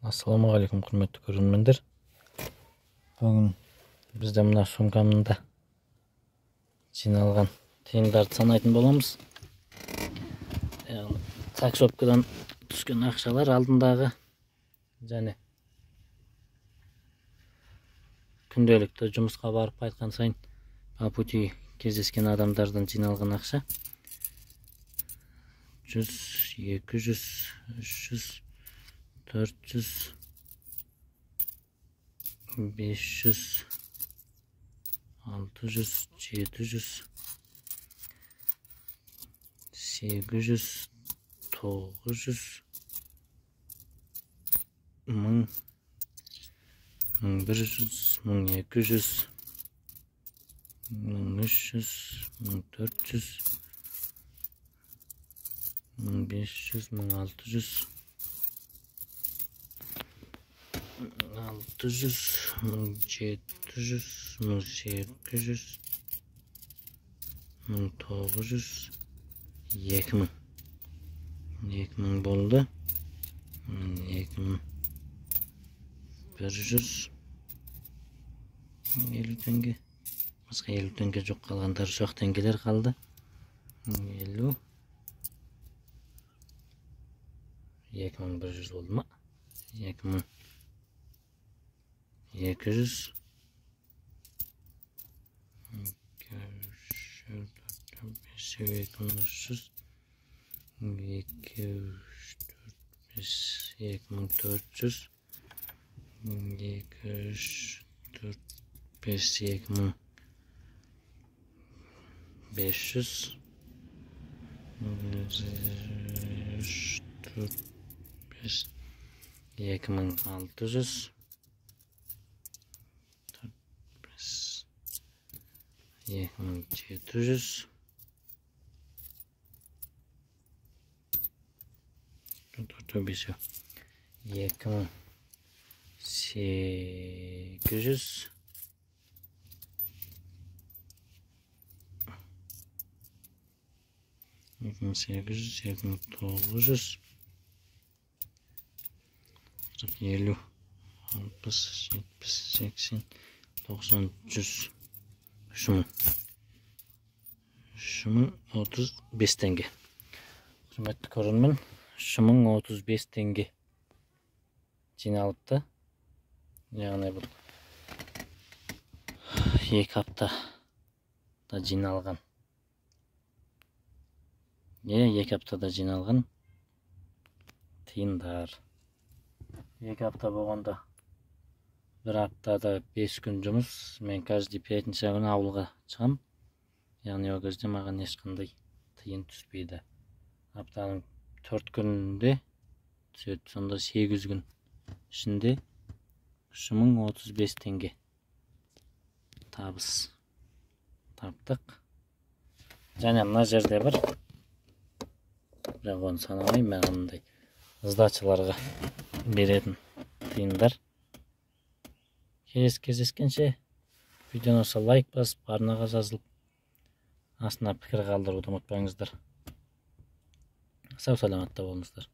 Ассалаумағалейкум, құрметті көрермендер. Бүгін бізде мына сумкамда жиналған тиындарды санайтын боламыз. Таксопкадан түскен ақшалар алдындағы және күнделікті жұмысқа барып қайтқан сайын по пути кездескен адамдардан жиналған ақша 100, 200, 300, 400, 500, 600, 700, 800, 900, 1000, 1100, 1200, 1300, 1400, 1500, 1600, 600, 1700, 1800, 1900, 2000. 2000 болды. 2100 50 теңге. Басқа 50 теңге жоқ, қалғандар жоқ теңгелер қалды. 50 2100 болды ма? 2200 2300 2400 2600 2700 2800 2900 50 60 70 80 90 100 3035 теңге. Құрметті көрермен, 3035 теңге жиналыпты. Яғни бұл 2 аптада жиналған. 2 аптада жиналған тиындар. 2 апта болғанда 1 аптада 5 күн жұмыс. Мен каждый пятница күні ауылға шығам. Яғни ол кезде маған ешқандай тиын түспейді. Аптаның 4 күнінде түседі. Сонда 8 күн ішінде 3035 теңге табыс таптық. Және мына жерде бір, бірақ оны санамай, мынандай сдачаларға беретін тиындар. Кездескенше видеоны болса лайк басып, арнаға жазылып, астына пікір қалдыруды ұмытпаңыздар. Сау саламатта болыңыздар.